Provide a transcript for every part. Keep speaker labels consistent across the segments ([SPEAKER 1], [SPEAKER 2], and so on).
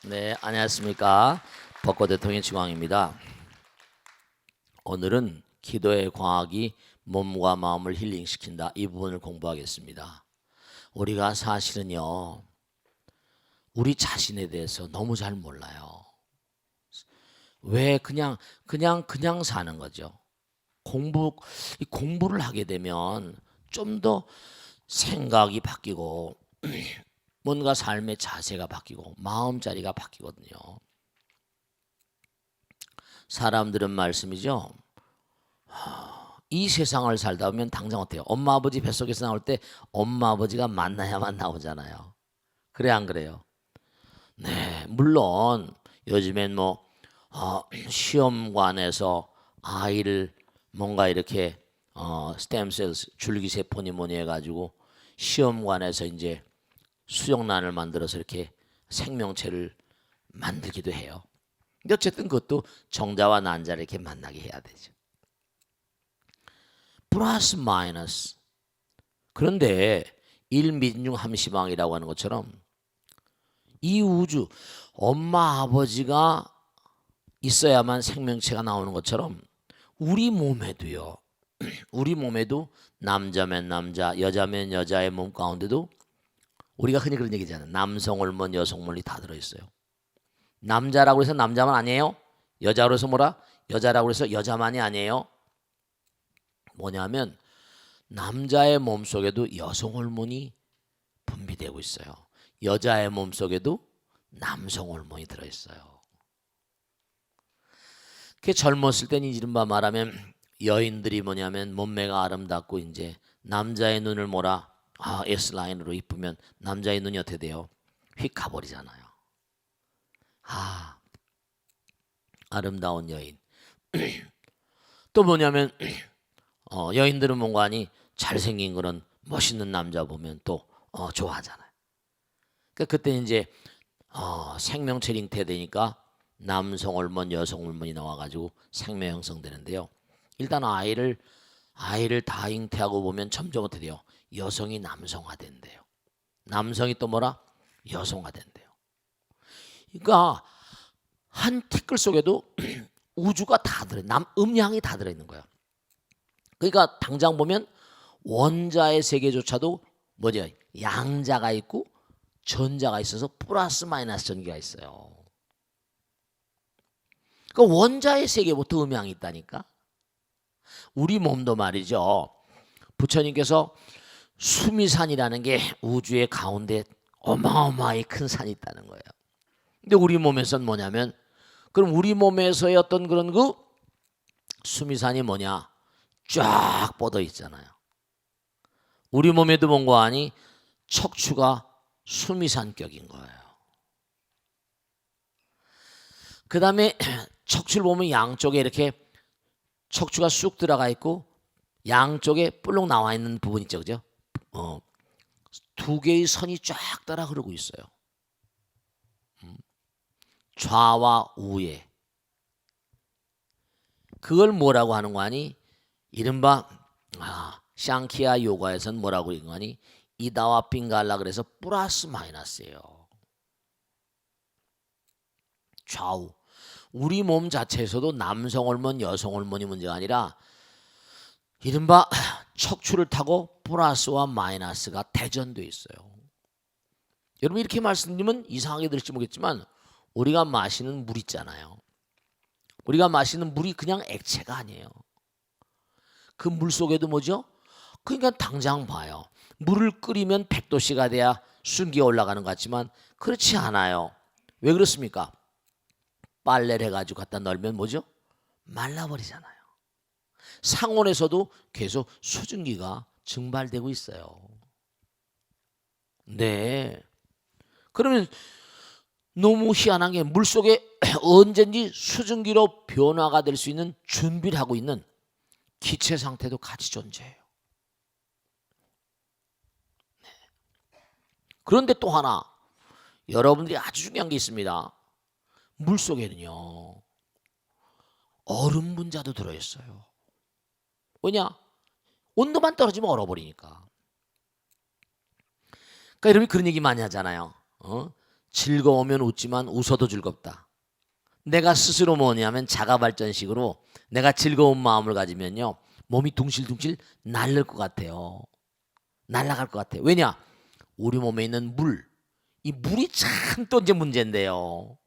[SPEAKER 1] 네, 안녕하십니까. 벚꽃 대통령 지광입니다. 오늘은 기도의 과학이 몸과 마음을 힐링시킨다. 이 부분을 공부하겠습니다. 우리가 사실은요, 우리 자신에 대해서 너무 잘 몰라요. 왜 그냥 사는 거죠. 이 공부를 하게 되면 좀 더 생각이 바뀌고 뭔가 삶의 자세가 바뀌고 마음자리가 바뀌거든요. 사람들은 말씀이죠. 이 세상을 살다 보면 당장 어때요? 엄마 아버지 뱃속에서 나올 때 엄마 아버지가 만나야만 나오잖아요. 그래 안 그래요? 네, 물론 요즘엔 시험관에서 아이를 뭔가 이렇게 스템셀 줄기세포니 뭐니 해가지고 시험관에서 이제 수정란을 만들어서 이렇게 생명체를 만들기도 해요. 근데 어쨌든 그것도 정자와 난자를 이렇게 만나게 해야 되죠. 플러스 마이너스. 그런데 일민중 함시방이라고 하는 것처럼 이 우주 엄마 아버지가 있어야만 생명체가 나오는 것처럼 우리 몸에도요. 우리 몸에도 남자면 남자, 여자면 여자의 몸 가운데도 우리가 흔히 그런 얘기잖아요. 남성 호르몬, 여성 호르몬이 다 들어있어요. 남자라고 해서 남자만 아니에요. 여자로 해서 뭐라? 여자라고 해서 여자만이 아니에요. 뭐냐면 남자의 몸속에도 여성 호르몬이 분비되고 있어요. 여자의 몸속에도 남성 호르몬이 들어있어요. 그 젊었을 때는 이른바 말하면 여인들이 뭐냐면 몸매가 아름답고 이제 남자의 눈을 뭐라 S라인으로 이쁘면 남자의 눈이 어떻게 돼요? 휙 가버리잖아요. 아름다운 여인. 또 뭐냐면 여인들은 뭔가 하니 잘생긴 그런 멋있는 남자 보면 또 좋아하잖아요. 그러니까 그때 이제 생명체 잉태되니까 남성 호르몬, 여성 호르몬이 나와가지고 생명 형성되는데요. 일단 아이를 다 잉태하고 보면 점점 어떻게 돼요? 여성이 남성화된대요. 남성이 또 뭐라? 여성화된대요. 그러니까 한 티끌 속에도 우주가 다 들어, 음양이 다 들어 있는 거야. 그러니까 당장 보면 원자의 세계조차도 뭐죠? 양자가 있고 전자가 있어서 플러스 마이너스 전기가 있어요. 그러니까 원자의 세계부터 음양이 있다니까. 우리 몸도 말이죠. 부처님께서 수미산이라는 게 우주의 가운데 어마어마하게 큰 산이 있다는 거예요. 근데 우리 몸에서는 뭐냐면 그럼 우리 몸에서의 어떤 그런 그 수미산이 뭐냐? 쫙 뻗어 있잖아요. 우리 몸에도 뭔가 하니 척추가 수미산격인 거예요. 그 다음에 척추를 보면 양쪽에 이렇게 척추가 쑥 들어가 있고 양쪽에 뿔룩 나와 있는 부분 있죠, 그죠? 두 개의 선이 쫙 따라 흐르고 있어요. 좌와 우에. 그걸 뭐라고 하는 거 아니? 이른바 샹키아 요가에서는 뭐라고 읽는 거 아니? 이다와 핑갈라 그래서 플러스 마이너스예요. 좌우. 우리 몸 자체에서도 남성 호르몬, 여성 호르몬이 문제가 아니라 이른바 척추를 타고 플러스와 마이너스가 대전돼 있어요. 여러분 이렇게 말씀드리면 이상하게 들을지 모르겠지만 우리가 마시는 물 있잖아요. 우리가 마시는 물이 그냥 액체가 아니에요. 그 물 속에도 뭐죠? 그러니까 당장 봐요. 물을 끓이면 100도씨가 돼야 순기가 올라가는 것 같지만 그렇지 않아요. 왜 그렇습니까? 빨래를 해가지고 갖다 널면 뭐죠? 말라버리잖아요. 상온에서도 계속 수증기가 증발되고 있어요. 네. 그러면 너무 희한한 게 물속에 언제든지 수증기로 변화가 될 수 있는 준비를 하고 있는 기체 상태도 같이 존재해요. 네. 그런데 또 하나 여러분들이 아주 중요한 게 있습니다. 물속에는요 얼음 분자도 들어있어요. 왜냐? 온도만 떨어지면 얼어버리니까. 그러니까 여러분이 그런 얘기 많이 하잖아요. 즐거우면 웃지만 웃어도 즐겁다. 내가 스스로 뭐냐면 자가발전식으로 내가 즐거운 마음을 가지면요, 몸이 둥실둥실 날릴 것 같아요. 날아갈 것 같아요. 왜냐? 우리 몸에 있는 물, 이 물이 참 또 이제 문제인데요.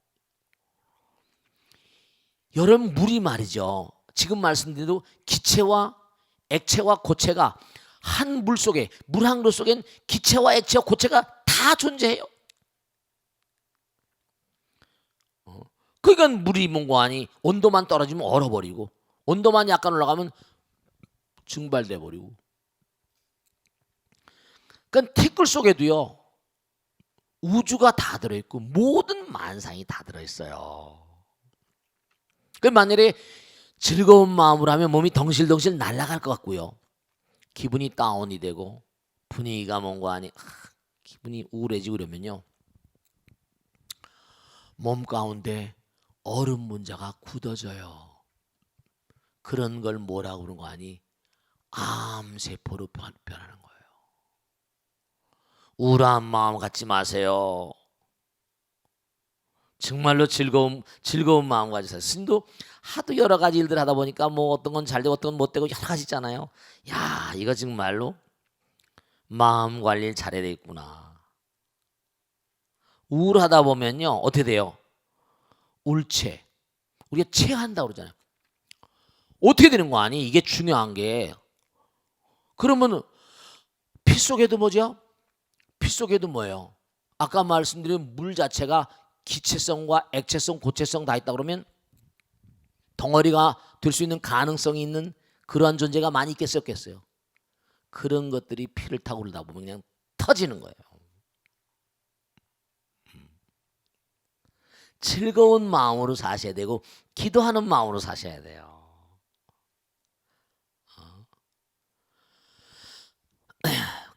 [SPEAKER 1] 여러분, 물이 말이죠, 지금 말씀드린 기체와 액체와 고체가 한 물 속에, 물 한 그릇 속엔 기체와 액체와 고체가 다 존재해요. 그러니까 물이 뭔가 아니 온도만 떨어지면 얼어버리고, 온도만 약간 올라가면 증발돼 버리고. 그러니까 티끌 속에도요, 우주가 다 들어있고 모든 만상이 다 들어있어요. 그 만일에 즐거운 마음으로 하면 몸이 덩실덩실 날아갈 것 같고요, 기분이 다운이 되고 분위기가 뭔가 아니 기분이 우울해지고 그러면요, 몸 가운데 얼음 문자가 굳어져요. 그런 걸 뭐라고 그러는 거 아니? 암세포로 변하는 거예요. 우울한 마음 갖지 마세요. 정말로 즐거운 마음 가지세요. 스님도 하도 여러 가지 일들 하다 보니까 뭐 어떤 건 잘 되고 어떤 건 못 되고 여러 가지 있잖아요. 야, 이거 정말로 마음 관리를 잘해야 되겠구나. 우울하다 보면요, 어떻게 돼요? 울체. 우리가 체한다고 그러잖아요. 어떻게 되는 거 아니? 이게 중요한 게. 그러면 피 속에도 뭐죠? 피 속에도 뭐예요? 아까 말씀드린 물 자체가 기체성과 액체성, 고체성 다 있다 그러면 덩어리가 될 수 있는 가능성이 있는 그러한 존재가 많이 있겠어요? 그런 것들이 피를 타고 그러다 보면 그냥 터지는 거예요. 즐거운 마음으로 사셔야 되고 기도하는 마음으로 사셔야 돼요.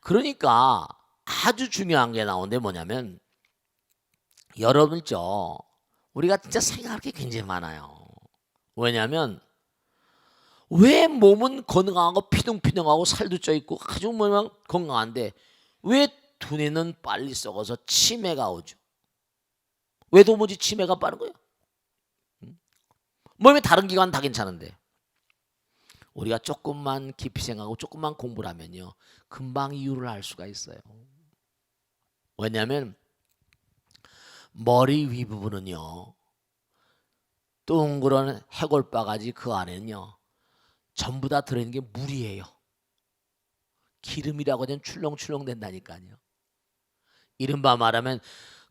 [SPEAKER 1] 그러니까 아주 중요한 게 나오는데 뭐냐면, 여러분 있죠, 우리가 진짜 생각할 게 굉장히 많아요. 왜냐하면 왜 몸은 건강하고 피둥피둥하고 살도 쪄있고 아주 뭐냐 건강한데 왜 두뇌는 빨리 썩어서 치매가 오죠? 왜 도무지 치매가 빠른 거예요? 몸의 다른 기관 다 괜찮은데 우리가 조금만 깊이 생각하고 조금만 공부를 하면요, 금방 이유를 알 수가 있어요. 왜냐하면 머리 위 부분은요, 동그란 해골바가지 그 안에는요 전부 다 들어있는 게 물이에요. 기름이라고 하면 출렁출렁 된다니까요. 이른바 말하면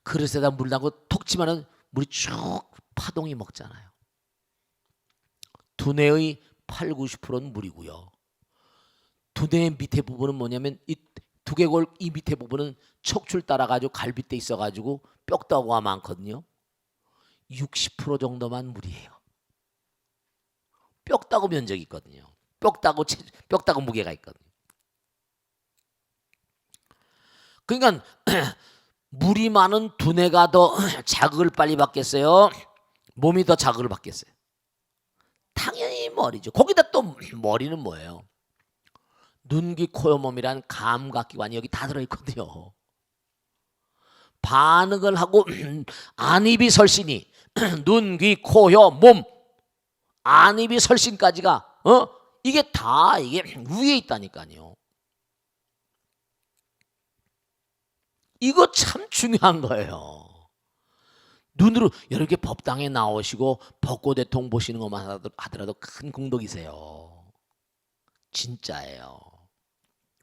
[SPEAKER 1] 그릇에다 물 담고 톡 치면은 물이 쭉 파동이 먹잖아요. 두뇌의 80~90%는 물이고요. 두뇌의 밑에 부분은 뭐냐면 이 두개골 이 밑에 부분은 척추를 따라가지고 갈빗대 있어가지고 뼈다구가 많거든요. 60% 정도만 물이에요. 뼈다구 면적이 있거든요. 뼈다구 무게가 있거든요. 그러니까 물이 많은 두뇌가 더 자극을 빨리 받겠어요? 몸이 더 자극을 받겠어요? 당연히 머리죠. 거기다 또 머리는 뭐예요? 눈, 귀, 코, 몸이란 감각기관이 여기 다 들어있거든요. 반응을 하고 안입이 설신이 눈, 귀, 코, 몸, 안입이 설신까지가 이게 다 이게 위에 있다니까요. 이거 참 중요한 거예요. 눈으로 이렇게 법당에 나오시고 벚꽃 대통 보시는 것만 하더라도 큰 공덕이세요. 진짜예요.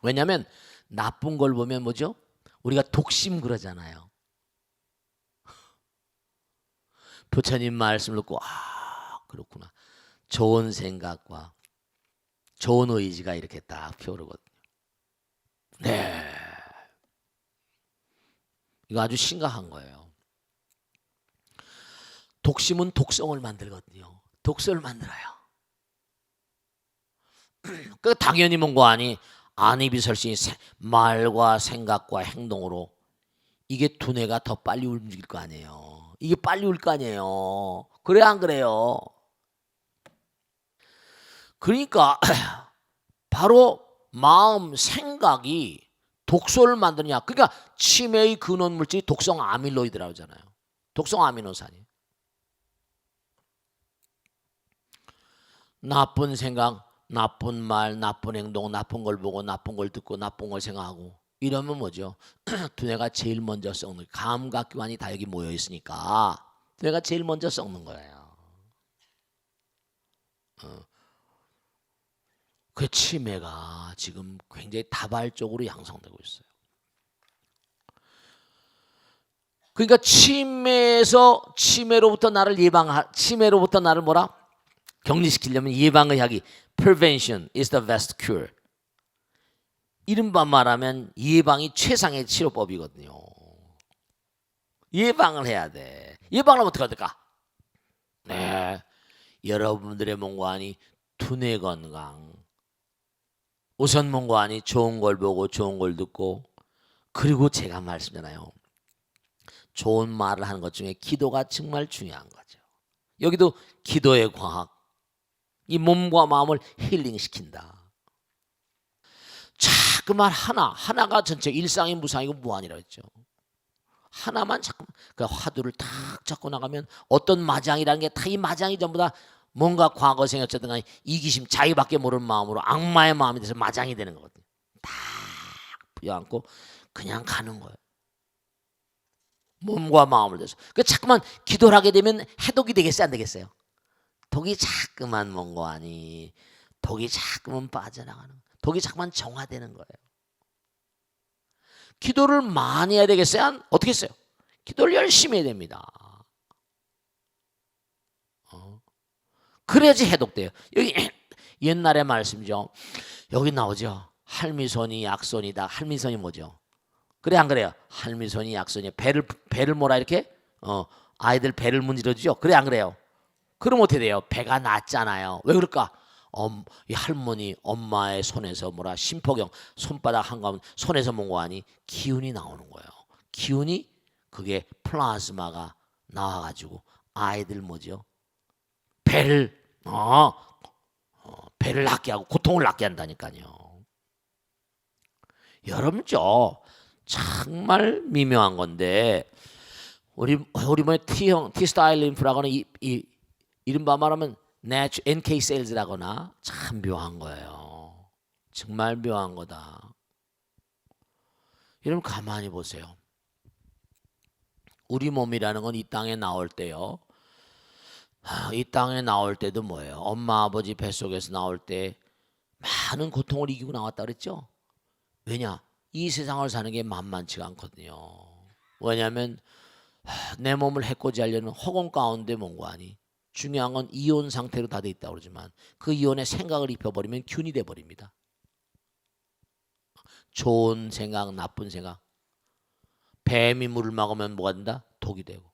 [SPEAKER 1] 왜냐하면 나쁜 걸 보면 뭐죠? 우리가 독심 그러잖아요. 부처님 말씀을 듣고 그렇구나. 좋은 생각과 좋은 의지가 이렇게 딱 피어오르거든요. 네, 이거 아주 심각한 거예요. 독심은 독성을 만들거든요. 독소를 만들어요. 그 당연히 뭔가 아니 안입이 설신이 말과 생각과 행동으로 이게 두뇌가 더 빨리 움직일 거 아니에요. 이게 빨리 올 거 아니에요. 그래 안 그래요? 그러니까 바로 마음 생각이 독소를 만드느냐. 그러니까 치매의 근원 물질이 독성 아밀로이드라고 하잖아요. 독성 아미노산이. 나쁜 생각, 나쁜 말, 나쁜 행동, 나쁜 걸 보고 나쁜 걸 듣고 나쁜 걸 생각하고 이러면 뭐죠? 두뇌가 제일 먼저 썩는, 감각기관이 다 여기 모여 있으니까 두뇌가 제일 먼저 썩는 거예요. 그 치매가 지금 굉장히 다발적으로 양성되고 있어요. 그러니까 치매로부터 나를 뭐라? 격리시키려면 예방의학이 prevention is the best cure. 이른바 말하면 예방이 최상의 치료법이거든요. 예방을 해야 돼. 예방을 어떻게 할까? 네, 여러분들의 몸관이 두뇌 건강. 우선 몸관이 좋은 걸 보고 좋은 걸 듣고, 그리고 제가 말씀드잖아요. 좋은 말을 하는 것 중에 기도가 정말 중요한 거죠. 여기도 기도의 과학. 이 몸과 마음을 힐링시킨다. 자그만 하나가 전체 일상이 무상이고 무한이라고 했죠. 하나만 자꾸 그 화두를 탁 잡고 나가면 어떤 마장이라는 게 다 이 마장이 전부 다 뭔가 과거 생에 어쨌든 간에 이기심, 자기밖에 모르는 마음으로 악마의 마음이 돼서 마장이 되는 거거든요. 딱 부여안고 그냥 가는 거예요. 몸과 마음을 돼서. 그 자꾸만 기도를 하게 되면 해독이 되겠어요, 안 되겠어요? 독이 자꾸만 뭔거아니, 독이 자꾸만 빠져나가는 거예요. 독이 자꾸만 정화되는 거예요. 기도를 많이 해야 되겠어요? 어떻게 했어요? 기도를 열심히 해야 됩니다. 그래야지 해독돼요. 여기 옛날의 말씀이죠. 여기 나오죠. 할미손이 약손이다. 할미손이 뭐죠? 그래 안 그래요? 할미손이 약손이 배를 뭐라 이렇게 아이들 배를 문지러주죠. 그래 안 그래요? 그럼 어떻게 돼요? 배가 낮잖아요. 왜 그럴까? 이 할머니 엄마의 손에서 뭐라 심포경 손바닥 한가운 손에서 뭔가 하니 기운이 나오는 거예요. 기운이 그게 플라즈마가 나와가지고 아이들 뭐죠? 배를 낫게 하고 고통을 낫게 한다니까요. 여러분죠 정말 미묘한 건데 우리 뭐에 T 스타일 림프라고는 이른바 말하면 NK 셀즈라거나 참 묘한 거예요. 정말 묘한 거다. 여러분 가만히 보세요. 우리 몸이라는 건 이 땅에 나올 때요. 이 땅에 나올 때도 뭐예요? 엄마 아버지 뱃속에서 나올 때 많은 고통을 이기고 나왔다 그랬죠? 왜냐? 이 세상을 사는 게 만만치가 않거든요. 왜냐하면 내 몸을 해코지하려는 허공 가운데 뭔가 아니 중요한 건 이온 상태로 다 돼 있다고 그러지만 그 이온에 생각을 입혀버리면 균이 돼버립니다. 좋은 생각, 나쁜 생각. 뱀이 물을 먹으면 뭐가 된다? 독이 되고.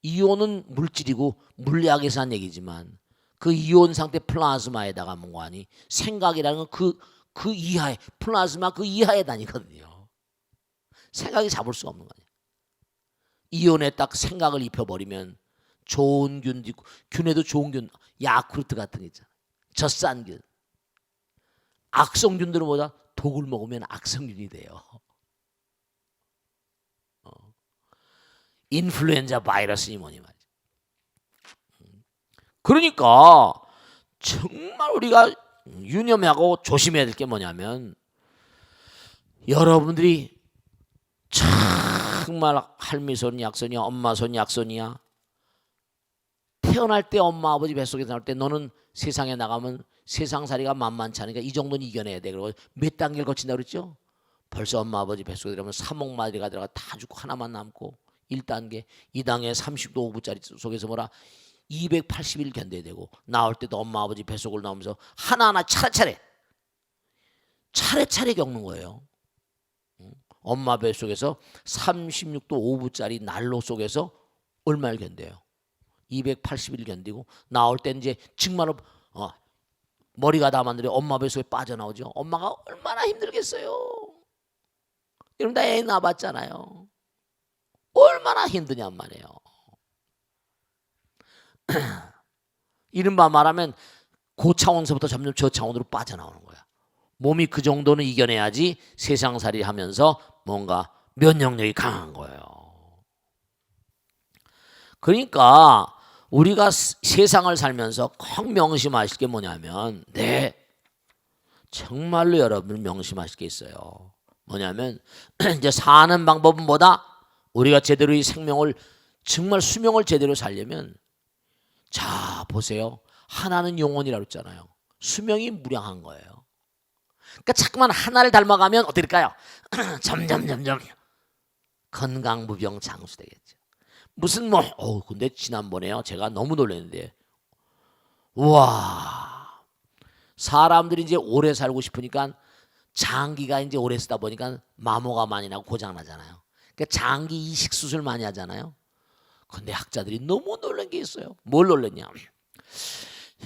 [SPEAKER 1] 이온은 물질이고 물리학에서 한 얘기지만 그 이온 상태 플라즈마에다가 뭔가 하니 생각이라는 건 그 이하에 플라즈마 그 이하에 다니거든요. 생각이 잡을 수가 없는 거예요. 이온에 딱 생각을 입혀버리면 좋은 균도 있고 균에도 좋은 균 야쿠르트 같은 게 있잖아요. 젖산균. 악성균들은 뭐다? 독을 먹으면 악성균이 돼요. 인플루엔자 바이러스니 뭐니 말이죠. 그러니까 정말 우리가 유념하고 조심해야 될 게 뭐냐면 여러분들이 정말 할미손 약손이야 엄마손 약손이야 태어날 때 엄마 아버지 뱃속에 나올 때 너는 세상에 나가면 세상살이가 만만치 않으니까 이 정도는 이겨내야 돼. 그리고 몇 단계를 거친다고 그랬죠? 벌써 엄마 아버지 뱃속에 들어가면 3억 마리가 들어가 다 죽고 하나만 남고 1단계 2단계 30도 5분짜리 속에서 뭐라 280일 견뎌야 되고 나올 때도 엄마 아버지 뱃속을 나오면서 하나하나 차례차례 겪는 거예요. 엄마 뱃속에서 36도 5분짜리 난로 속에서 얼마를 견뎌요? 280일 견디고 나올 때 이제 정말로 머리가 다 만들어 엄마 뱃속에 빠져나오죠. 엄마가 얼마나 힘들겠어요. 여러분 다 애 낳아봤잖아요. 얼마나 힘드냔 말이에요. 이른바 말하면 고차원서부터 점점 저차원으로 빠져나오는 거야. 몸이 그 정도는 이겨내야지 세상살이 하면서 뭔가 면역력이 강한 거예요. 그러니까 우리가 세상을 살면서 꼭 명심하실 게 뭐냐면, 네, 정말로 여러분 명심하실 게 있어요. 뭐냐면 이제 사는 방법은 뭐다? 우리가 제대로 이 생명을, 정말 수명을 제대로 살려면, 자 보세요. 하나는 영원이라고 했잖아요. 수명이 무량한 거예요. 그러니까 자꾸만 하나를 닮아가면 어떻게 될까요? 점점 건강무병 장수되겠죠. 무슨 뭐 근데 지난번에요, 제가 너무 놀랐는데, 우와, 사람들이 이제 오래 살고 싶으니까 장기가 이제 오래 쓰다 보니까 마모가 많이 나고 고장 나잖아요. 그러니까 장기 이식 수술 많이 하잖아요. 근데 학자들이 너무 놀란 게 있어요. 뭘 놀랐냐?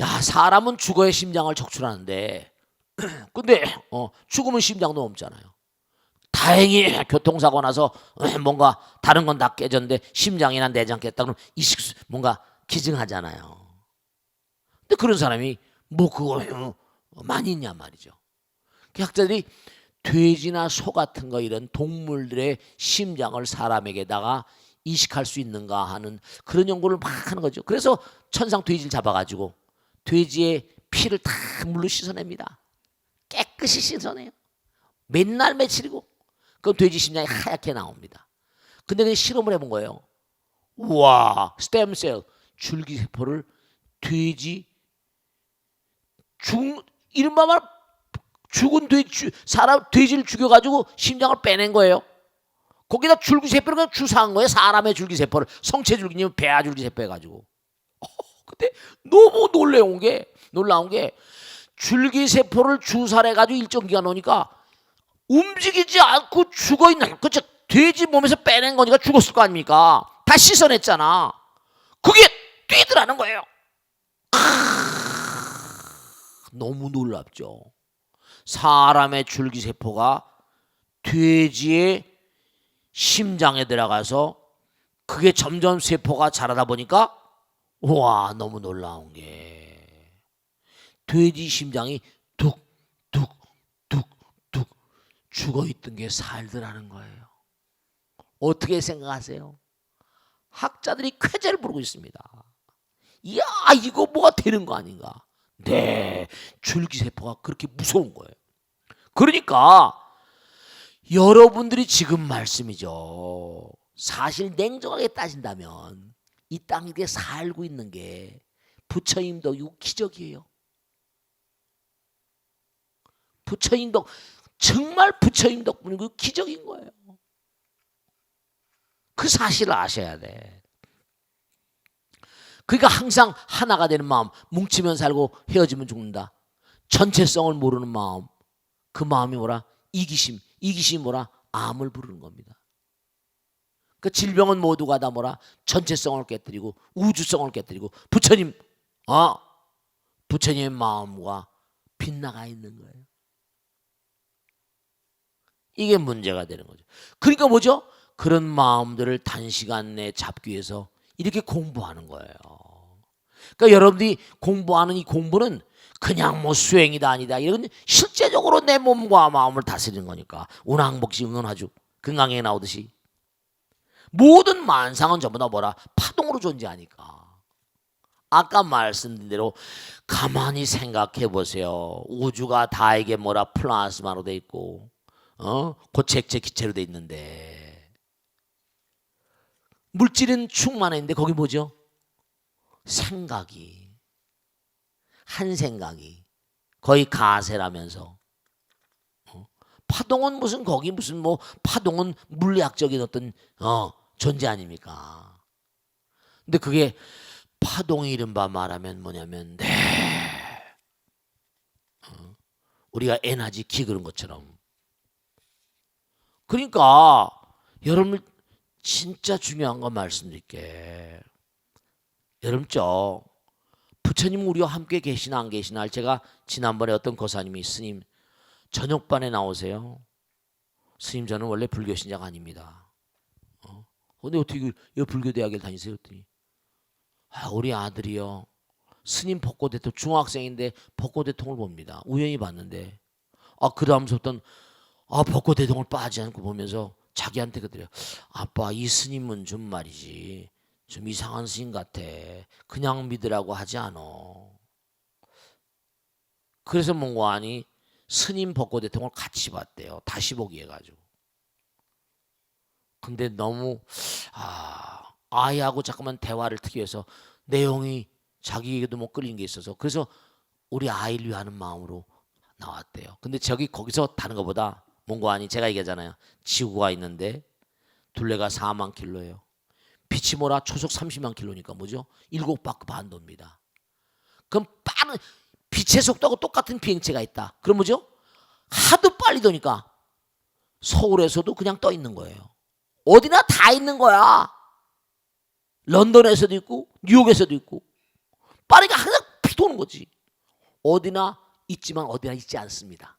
[SPEAKER 1] 야, 사람은 죽어야 심장을 척출하는데, 근데 죽으면 심장도 없잖아요. 다행히 교통사고 나서 뭔가 다른 건 다 깨졌는데 심장이나 내장 깼다 그러면 이식 뭔가 기증하잖아요. 근데 그런 사람이 뭐 그거 많이 있냐 말이죠. 학자들이 돼지나 소 같은 거 이런 동물들의 심장을 사람에게다가 이식할 수 있는가 하는 그런 연구를 막 하는 거죠. 그래서 천상 돼지를 잡아가지고 돼지의 피를 다 물로 씻어냅니다. 깨끗이 씻어내요. 맨날 며칠이고 그 돼지 심장이 하얗게 나옵니다. 근데 그 실험을 해본 거예요. 우와, 스템셀 줄기세포를 돼지 이른바 말 죽은 돼지, 사람 돼지를 죽여가지고 심장을 빼낸 거예요. 거기다 줄기세포를 그냥 주사한 거예요. 사람의 줄기세포를, 성체 줄기님 배아 줄기세포 해가지고. 근데 너무 놀라운 게 줄기세포를 주사를 해가지고 일정 기간 오니까 움직이지 않고 죽어있는, 그쵸? 돼지 몸에서 빼낸 거니까 죽었을 거 아닙니까? 다 씻어냈잖아. 그게 뛰더라는 거예요. 너무 놀랍죠. 사람의 줄기세포가 돼지의 심장에 들어가서 그게 점점 세포가 자라다 보니까, 와, 너무 놀라운 게 돼지 심장이 뚝뚝뚝뚝 죽어있던 게 살더라는 거예요. 어떻게 생각하세요? 학자들이 쾌재를 부르고 있습니다. 이야, 이거 뭐가 되는 거 아닌가? 네, 줄기세포가 그렇게 무서운 거예요. 그러니까 여러분들이 지금 말씀이죠. 사실 냉정하게 따진다면 이 땅에 살고 있는 게 부처님 덕이고 기적이에요. 부처님 덕, 정말 부처님 덕분이고 기적인 거예요. 그 사실을 아셔야 돼. 그러니까 항상 하나가 되는 마음, 뭉치면 살고 헤어지면 죽는다. 전체성을 모르는 마음, 그 마음이 뭐라? 이기심이 뭐라? 암을 부르는 겁니다. 그 질병은 모두가 다 뭐라? 전체성을 깨뜨리고 우주성을 깨뜨리고 부처님의 마음과 빗나가 있는 거예요. 이게 문제가 되는 거죠. 그러니까 뭐죠? 그런 마음들을 단시간 내에 잡기 위해서 이렇게 공부하는 거예요. 그러니까 여러분들이 공부하는 이 공부는 그냥 뭐 수행이다 아니다, 이런 실제적으로 내 몸과 마음을 다스리는 거니까. 운항복시 응원하주 건강에 나오듯이 모든 만상은 전부 다 뭐라? 파동으로 존재하니까. 아까 말씀드린 대로 가만히 생각해 보세요. 우주가 다에게 뭐라? 플라스마로 돼 있고 고체액체 기체로 돼 있는데 물질은 충만해 있는데 거기 뭐죠? 생각이, 한 생각이 거의 가세라면서 파동은 무슨 뭐 파동은 물리학적인 어떤 존재 아닙니까? 근데 그게 파동이 이른바 말하면 뭐냐면 우리가 에너지 키 그런 것처럼. 그러니까 여러분 진짜 중요한 거 말씀드릴게. 여러분 부처님 우리와 함께 계시나 안 계시나, 제가 지난번에 어떤 고사님이 스님 저녁반에 나오세요. 스님 저는 원래 불교 신자가 아닙니다. 근데 어떻게 불교대학을 다니세요? 했더니 우리 아들이요, 스님 법고대통 중학생인데 법고대통을 봅니다. 우연히 봤는데 그 다음부터는 벚꽃 대동을 빠지지 않고 보면서 자기한테 그래요. 아빠, 이 스님은 좀 말이지, 좀 이상한 스님 같아. 그냥 믿으라고 하지 않아. 그래서 뭔가 하니 스님 벚꽃 대통을 같이 봤대요. 다시 보기 해가지고. 근데 너무 아이하고 잠깐만 대화를 트기 위해서 내용이 자기에게도 뭐 끌린 게 있어서 그래서 우리 아이를 위하는 마음으로 나왔대요. 근데 거기서 다른 것보다 뭔가 아니 제가 얘기하잖아요. 지구가 있는데 둘레가 4만 킬로예요. 빛이 뭐라 초속 30만 킬로니까 뭐죠? 7바퀴 반 돕니다. 그럼 빠른 빛의 속도하고 똑같은 비행체가 있다. 그럼 뭐죠? 하도 빨리 도니까 서울에서도 그냥 떠 있는 거예요. 어디나 다 있는 거야. 런던에서도 있고 뉴욕에서도 있고 빠르니까 항상 피 도는 거지. 어디나 있지만 어디나 있지 않습니다.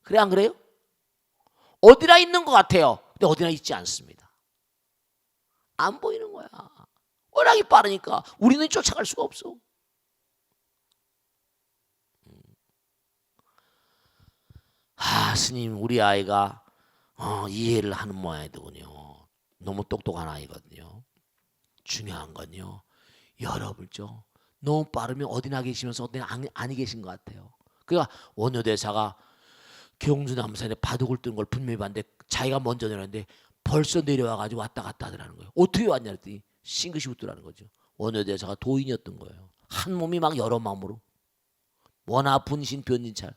[SPEAKER 1] 그래 안 그래요? 어디나 있는 것 같아요. 근데 어디나 있지 않습니다. 안 보이는 거야. 워낙이 빠르니까 우리는 쫓아갈 수가 없어. 스님 우리 아이가 이해를 하는 모양이더군요. 너무 똑똑한 아이거든요. 중요한 건요. 여러분죠. 너무 빠르면 어디나 계시면서 어디나 아니 계신 것 같아요. 그러니까 원효대사가 경주남산에 바둑을 뜨는 걸 분명히 봤는데 자기가 먼저 내렸는데 벌써 내려와가지고 왔다 갔다 하더라는 거예요. 어떻게 왔냐 했더니 싱긋이 웃더라는 거죠. 원효대사가 도인이었던 거예요. 한 몸이 막 여러 마음으로 원하 분신 변진찰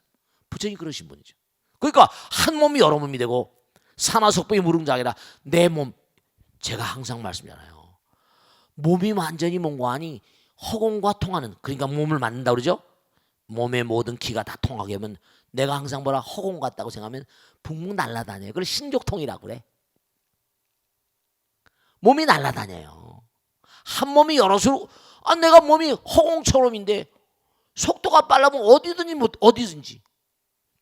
[SPEAKER 1] 부처님 그러신 분이죠. 그러니까 한 몸이 여러 몸이 되고 산화석배의 무릉장이라 내 몸 제가 항상 말씀드리잖아요. 몸이 완전히 뭔가 하니 허공과 통하는 그러니까 몸을 만든다 그러죠. 몸의 모든 기가 다 통하게 하면 내가 항상 뭐라 허공 같다고 생각하면 붕붕 날아다녀요. 그걸 신족통이라고 그래. 몸이 날아다녀요. 한 몸이 여럿으로 내가 몸이 허공처럼인데 속도가 빨라면 어디든지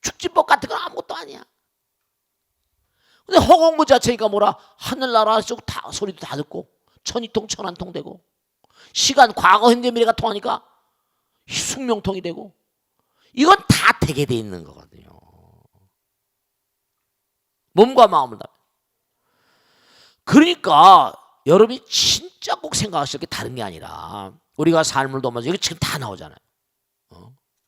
[SPEAKER 1] 축지법 같은 건 아무것도 아니야. 근데 허공 그 자체니까 뭐라 하늘나라 쪽 다 소리도 다 듣고 천이통 천안통 되고 시간 과거 현재 미래가 통하니까 숙명통이 되고 이건 다 되게 돼 있는 거거든요. 몸과 마음을 다. 그러니까 여러분이 진짜 꼭 생각하실 게 다른 게 아니라 우리가 삶을 도모하면서 이게 지금 다 나오잖아요.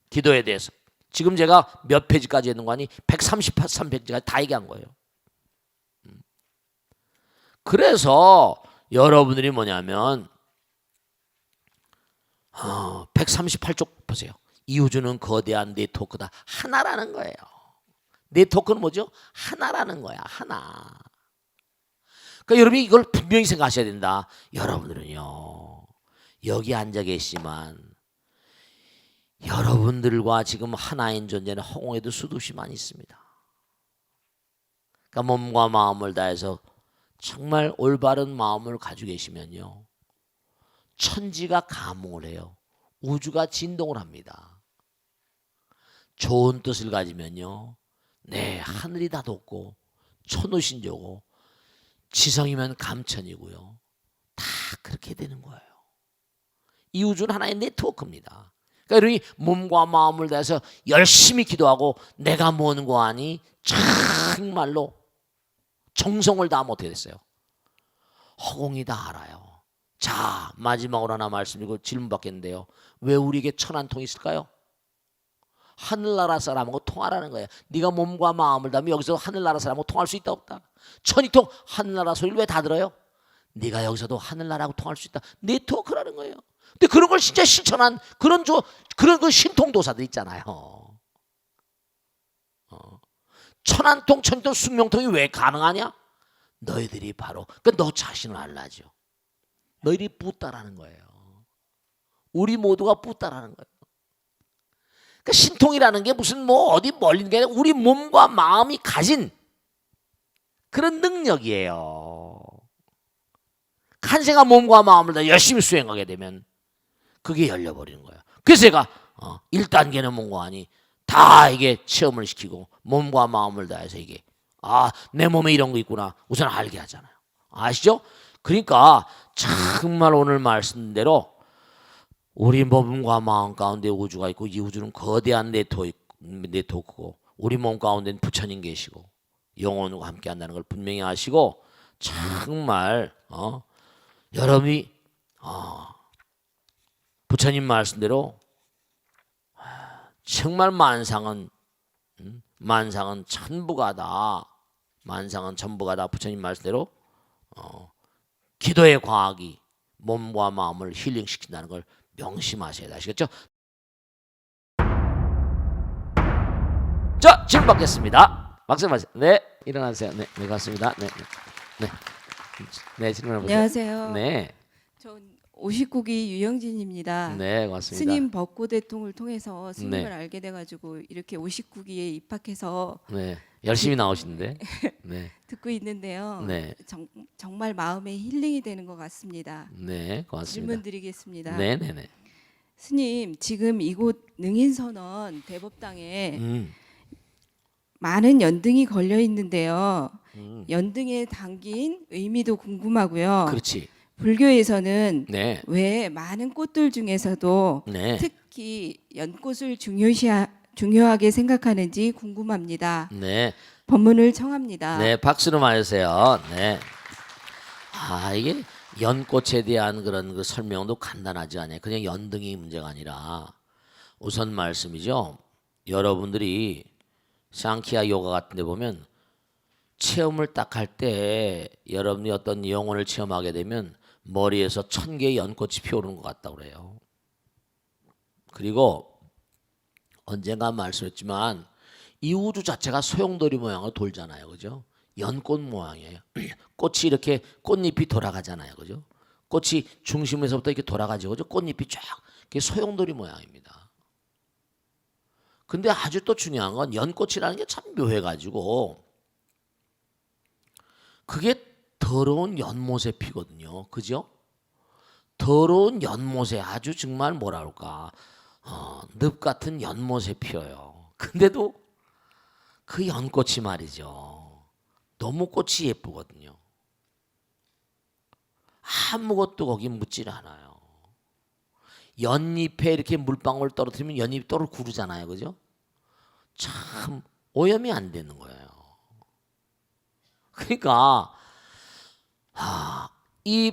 [SPEAKER 1] 기도에 대해서 지금 제가 몇 페이지까지 했는 거 아니 133페이지까지 다 얘기한 거예요. 그래서 여러분들이 뭐냐면 138쪽 보세요. 이 우주는 거대한 네트워크다. 하나라는 거예요. 네트워크는 뭐죠? 하나라는 거야. 하나. 그러니까 여러분이 이걸 분명히 생각하셔야 된다. 여러분들은요. 여기 앉아 계시지만 여러분들과 지금 하나인 존재는 허공에도 수없이 많이 있습니다. 그러니까 몸과 마음을 다해서 정말 올바른 마음을 가지고 계시면요. 천지가 감흥을 해요. 우주가 진동을 합니다. 좋은 뜻을 가지면요. 네, 하늘이 다 돋고 천우신조고 지성이면 감천이고요. 다 그렇게 되는 거예요. 이 우주는 하나의 네트워크입니다. 그러니까 여러분이 몸과 마음을 다해서 열심히 기도하고 내가 뭐는 거 아니 정말로 정성을 다하면 어떻게 됐어요? 허공이 다 알아요. 자, 마지막으로 하나 말씀드리고 질문 받겠는데요. 왜 우리에게 천안통이 있을까요? 하늘나라 사람하고 통하라는 거예요. 네가 몸과 마음을 다하면 여기서 하늘나라 사람하고 통할 수 있다 없다? 천이통 하늘나라 소리를 왜 다 들어요? 네가 여기서도 하늘나라하고 통할 수 있다. 네트워크라는 거예요. 근데 그런 걸 진짜 실천한 그런 그 신통도사들 있잖아요. 천안통, 천이통, 숙명통이 왜 가능하냐? 너희들이 바로 너 자신을 알라죠. 너희들이 뿌다라는 거예요. 우리 모두가 뿌다라는 거예요. 그러니까 신통이라는 게 무슨 뭐 어디 멀리 있는 게 아니라 우리 몸과 마음이 가진 그런 능력이에요. 한생아 몸과 마음을 다 열심히 수행하게 되면 그게 열려버리는 거예요. 그래서 제가 1단계는 뭔가 하니 다 이게 체험을 시키고 몸과 마음을 다해서 이게 내 몸에 이런 거 있구나 우선 알게 하잖아요. 아시죠? 그러니까 정말 오늘 말씀대로 우리 몸과 마음 가운데 우주가 있고 이 우주는 거대한 네트워크고 우리 몸 가운데는 부처님 계시고 영혼과 함께 한다는 걸 분명히 아시고 정말 여러분이 부처님 말씀대로 정말 만상은 천부가다. 만상은 전부가다. 부처님 말씀대로 기도의 과학이 몸과 마음을 힐링시킨다는 걸 명심하셔야 돼. 아시겠죠? 자, 질문 받겠습니다. 박수하세요. 네, 일어나세요. 네, 네, 맞습니다. 네, 네, 네, 질문해 보세요.
[SPEAKER 2] 안녕하세요.
[SPEAKER 1] 네,
[SPEAKER 2] 전 59기 유영진입니다.
[SPEAKER 1] 네, 맞습니다.
[SPEAKER 2] 스님 벚꽃대통을 통해서 스님을
[SPEAKER 1] 네.
[SPEAKER 2] 알게 돼가지고 이렇게 59기에 입학해서
[SPEAKER 1] 네, 열심히 나오시는데, 네,
[SPEAKER 2] 듣고 있는데요.
[SPEAKER 1] 네,
[SPEAKER 2] 정말 마음에 힐링이 되는 것 같습니다.
[SPEAKER 1] 네, 고맙습니다.
[SPEAKER 2] 질문 드리겠습니다.
[SPEAKER 1] 네, 네, 네.
[SPEAKER 2] 스님, 지금 이곳 능인선원 대법당에
[SPEAKER 1] 음,
[SPEAKER 2] 많은 연등이 걸려 있는데요.
[SPEAKER 1] 음.
[SPEAKER 2] 연등에 담긴 의미도 궁금하고요.
[SPEAKER 1] 그렇지.
[SPEAKER 2] 불교에서는
[SPEAKER 1] 네,
[SPEAKER 2] 왜 많은 꽃들 중에서도
[SPEAKER 1] 네,
[SPEAKER 2] 특히 연꽃을 중요하게 생각하는지 궁금합니다.
[SPEAKER 1] 네,
[SPEAKER 2] 법문을 청합니다.
[SPEAKER 1] 네, 박수로 맞으세요. 네. 이게 연꽃에 대한 그런 그 설명도 간단하지 않아요. 그냥 연등이 문제가 아니라 우선 말씀이죠. 여러분들이 상키아 요가 같은 데 보면 체험을 딱 할 때 여러분이 어떤 영혼을 체험하게 되면 머리에서 1000개의 연꽃이 피어오르는 것 같다고 그래요. 그리고 언젠가 말씀했지만 이 우주 자체가 소용돌이 모양으로 돌잖아요. 그죠? 연꽃 모양이에요. 꽃이 이렇게 꽃잎이 돌아가잖아요. 그죠? 꽃이 중심에서부터 이렇게 돌아가죠. 그죠? 꽃잎이 쫙 이렇게 소용돌이 모양입니다. 근데 아주 또 중요한 건 연꽃이라는 게 참 묘해가지고 그게 더러운 연못에 피거든요. 그죠? 더러운 연못에 아주 정말 뭐라 그럴까 늪 같은 연못에 피어요. 근데도 그 연꽃이 말이죠. 너무 꽃이 예쁘거든요. 아무것도 거기 묻질 않아요. 연잎에 이렇게 물방울 떨어뜨리면 연잎이 또르 구르잖아요. 그죠? 참 오염이 안 되는 거예요. 그러니까 이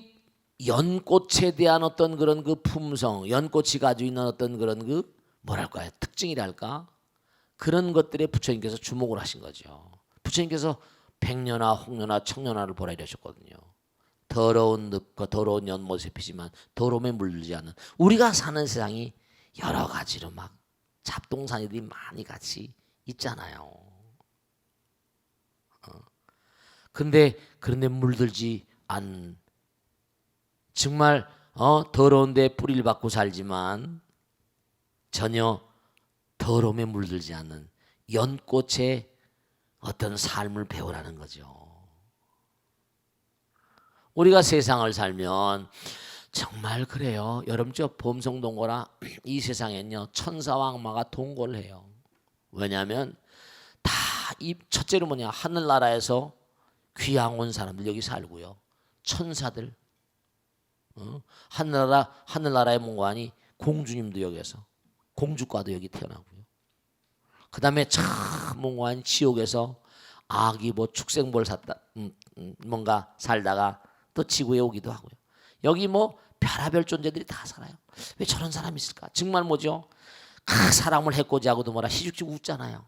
[SPEAKER 1] 연꽃에 대한 어떤 그런 그 품성, 연꽃이 가지고 있는 어떤 그런 그 뭐랄까요? 특징이랄까? 그런 것들에 부처님께서 주목을 하신 거죠. 부처님께서 백년화, 홍년화, 청년화를 보라 이러셨거든요. 더러운 늪과 더러운 연못에 피지만 더러움에 물들지 않는 우리가 사는 세상이 여러 가지로 막 잡동사니들이 많이 같이 있잖아요. 그런데 물들지 않는 정말 더러운데 뿌리를 받고 살지만 전혀 더러움에 물들지 않는 연꽃의 어떤 삶을 배우라는 거죠. 우리가 세상을 살면 정말 그래요. 여러분 저 범성동거라 이 세상엔요 천사와 악마가 동거를 해요. 왜냐하면 다 이 첫째로 뭐냐 하늘나라에서 귀양 온 사람들 여기 살고요. 천사들 하늘나라의 문관이 공주님도 여기서 공주과도 여기 태어나고요. 그 다음에 참 문관 지옥에서 아기 뭐 축생볼 샀다 뭔가 살다가 또 지구에 오기도 하고요. 여기 뭐 별하별 존재들이 다 살아요. 왜 저런 사람이 있을까? 정말 뭐죠? 사람을 해코지 하고도 뭐라 시죽시죽 웃잖아요.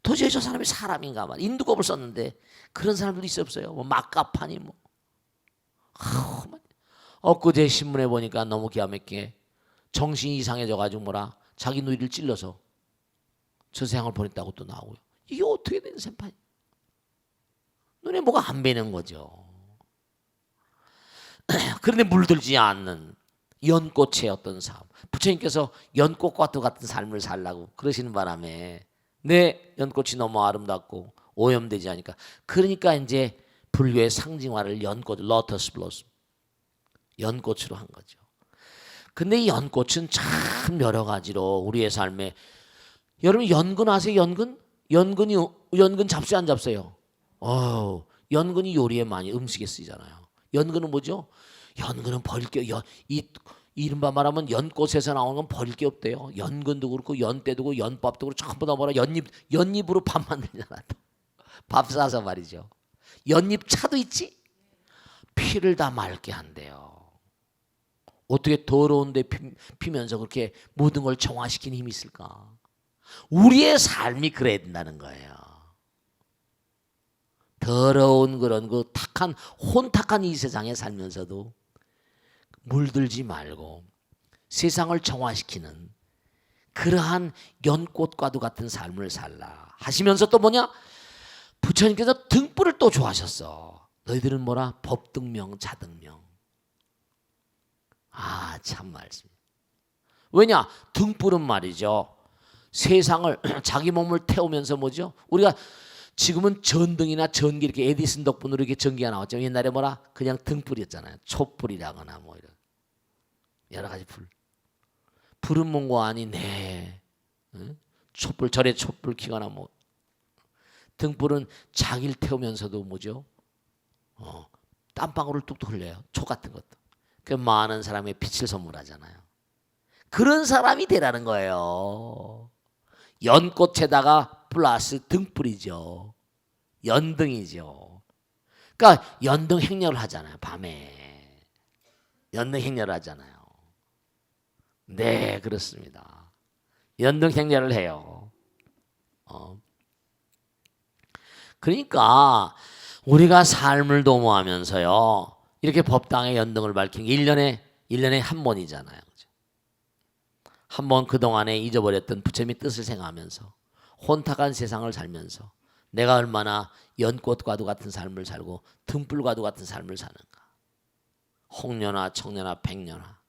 [SPEAKER 1] 도저히 저 사람이 사람인가 봐. 인두겁을 썼는데 그런 사람들도 있어 없어요. 뭐 막가파니 뭐. 엊그제 신문에 보니까 너무 기가 막히게 정신이 이상해져가지고 뭐라 자기 누이를 찔러서 저 세상을 보냈다고 또 나오고요. 이게 어떻게 된 셈판이? 눈에 뭐가 안 배는 거죠. 그런데 물들지 않는 연꽃의 어떤 삶. 부처님께서 연꽃과 같은 삶을 살라고 그러시는 바람에 내 연꽃이 너무 아름답고 오염되지 않으니까 그러니까 이제 불교의 상징화를 연꽃, 로터스 블로썸 연꽃으로 한 거죠. 근데 이 연꽃은 참 여러 가지로 우리의 삶에 여러분 연근 아세요? 연근 잡수요 안 잡수요? 연근이 요리에 많이 음식에 쓰이잖아요. 연근은 뭐죠? 연근은 이 이른바 말하면 연꽃에서 나오는 건 버릴 게 없대요. 연근도 그렇고 연대도 그렇고 연밥도 그렇고 전부 다 뭐라 연잎으로 밥 만들잖아. 밥 싸서 말이죠. 연잎 차도 있지. 피를 다 맑게 한대요. 어떻게 더러운데 피면서 그렇게 모든 걸 정화시키는 힘이 있을까? 우리의 삶이 그래야 된다는 거예요. 더러운 그런 그 탁한 혼탁한 이 세상에 살면서도 물들지 말고 세상을 정화시키는 그러한 연꽃과도 같은 삶을 살라 하시면서 또 뭐냐? 부처님께서 등불을 또 좋아하셨어. 너희들은 뭐라? 법등명, 자등명. 아, 참 말씀. 왜냐? 등불은 말이죠. 세상을 자기 몸을 태우면서 뭐죠? 우리가 지금은 전등이나 전기 이렇게 에디슨 덕분으로 이렇게 전기가 나왔죠. 옛날에 뭐라? 그냥 등불이었잖아요. 촛불이라거나 뭐 이런 여러 가지 불. 불은 뭔가 아니 네. 촛불 절에 촛불 켜거나 뭐 등불은 자기를 태우면서도 뭐죠? 땀방울을 뚝뚝 흘려요. 초 같은 것도. 그 많은 사람의 빛을 선물하잖아요. 그런 사람이 되라는 거예요. 연꽃에다가 플러스 등불이죠. 연등이죠. 그러니까 연등 행렬을 하잖아요. 밤에. 연등 행렬을 하잖아요. 네, 그렇습니다. 연등 행렬을 해요. 그러니까 우리가 삶을 도모하면서요. 이렇게 법당에 연등을 밝힌 게 1년에 한 번이잖아요. 한 번 그동안에 잊어버렸던 부처님의 뜻을 생각하면서 혼탁한 세상을 살면서 내가 얼마나 연꽃과도 같은 삶을 살고 등불과도 같은 삶을 사는가. 홍녀나 청녀나 백녀나.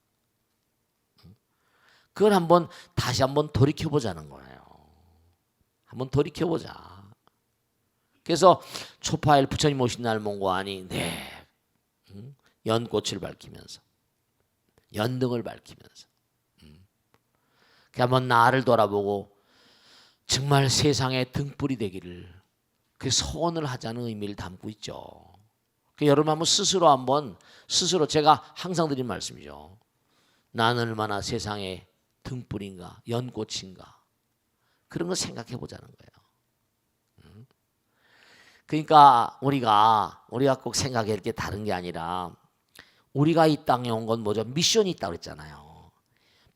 [SPEAKER 1] 그걸 다시 한번 돌이켜보자는 거예요. 한번 돌이켜보자. 그래서 초파일 부처님 오신 날 몽고하니 네. 연꽃을 밝히면서 연등을 밝히면서 한번 나를 돌아보고 정말 세상의 등불이 되기를 그 소원을 하자는 의미를 담고 있죠. 여러분 한번 스스로 제가 항상 드린 말씀이죠. 나는 얼마나 세상의 등불인가 연꽃인가 그런 거 생각해 보자는 거예요. 그러니까 우리가 꼭 생각할 게 다른 게 아니라 우리가 이 땅에 온 건 뭐죠? 미션이 있다고 그랬잖아요.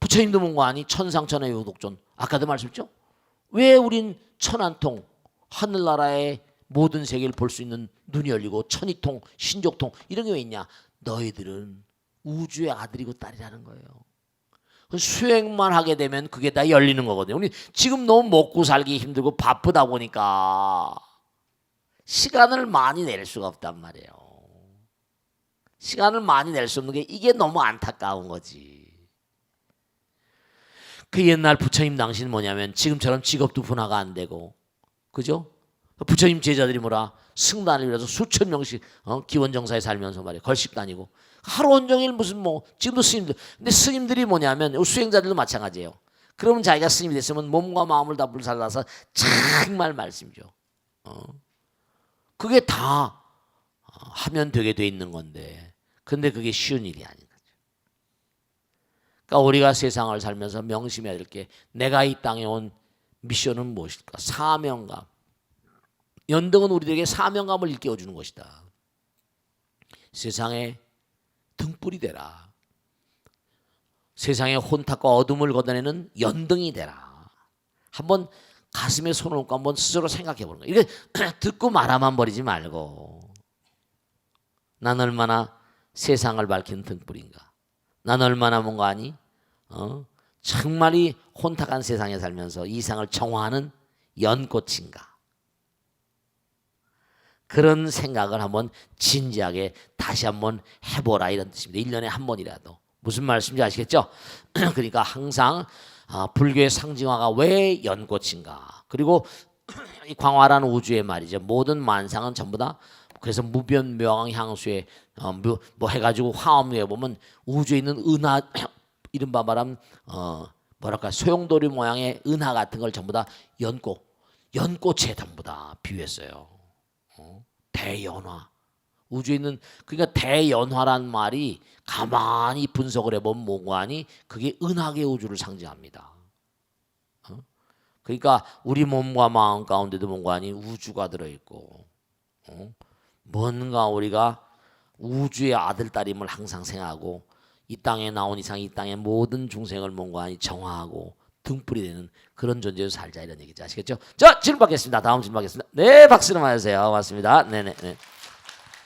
[SPEAKER 1] 부처님도 뭔가 아니 천상천하의 요독존 아까도 말씀했죠? 왜 우린 천안통 하늘나라의 모든 세계를 볼 수 있는 눈이 열리고 천이통 신족통 이런 게 왜 있냐? 너희들은 우주의 아들이고 딸이라는 거예요. 수행만 하게 되면 그게 다 열리는 거거든요. 우리 지금 너무 먹고 살기 힘들고 바쁘다 보니까 시간을 많이 낼 수가 없단 말이에요. 시간을 많이 낼 수 없는 게 이게 너무 안타까운 거지. 그 옛날 부처님 당시는 뭐냐면 지금처럼 직업도 분화가 안 되고 그죠? 부처님 제자들이 뭐라 승단을 위해서 수천 명씩 기원정사에 살면서 말이에요. 걸식 다니고 하루 온종일 무슨 뭐 지금도 스님들 근데 스님들이 뭐냐면 수행자들도 마찬가지예요. 그러면 자기가 스님이 됐으면 몸과 마음을 다 불살라서 정말 말씀이죠. 그게 다 하면 되게 돼 있는 건데 근데 그게 쉬운 일이 아닌 거죠. 그러니까 우리가 세상을 살면서 명심해야 될 게 내가 이 땅에 온 미션은 무엇일까? 사명감. 연등은 우리들에게 사명감을 일깨워주는 것이다. 세상에 등불이 되라. 세상의 혼탁과 어둠을 걷어내는 연등이 되라. 한번 가슴에 손을 얹고 한번 스스로 생각해 보는 거예요. 이게 듣고 말아만 버리지 말고 난 얼마나 세상을 밝히는 등불인가. 난 얼마나 뭔가 아니? 정말이 혼탁한 세상에 살면서 이 세상을 정화하는 연꽃인가. 그런 생각을 한번 진지하게 다시 한번 해보라 이런 뜻입니다. 1년에 한 번이라도. 무슨 말씀인지 아시겠죠? 그러니까 항상 불교의 상징화가 왜 연꽃인가. 그리고 이 광활한 우주의 말이죠. 모든 만상은 전부 다 그래서 무변묘왕 향수에 뭐 해가지고 화엄에 보면 우주에 있는 은하 이른바 말하면 뭐랄까 소용돌이 모양의 은하 같은 걸 전부 다 연꽃에 전부 다 비유했어요. 대연화 우주에 있는 그러니까 대연화란 말이 가만히 분석을 해보면 뭔가니 그게 은하계 우주를 상징합니다. 그러니까 우리 몸과 마음 가운데도 뭔가니 우주가 들어있고 뭔가 우리가 우주의 아들 딸임을 항상 생각하고 이 땅에 나온 이상 이 땅의 모든 중생을 뭔가니 정화하고 등불이 되는 그런 존재로 살자 이런 얘기죠. 아시겠죠? 자, 질문 받겠습니다. 다음 질문 받겠습니다. 네, 박수를 맞으세요. 고맙습니다. 네네. 네.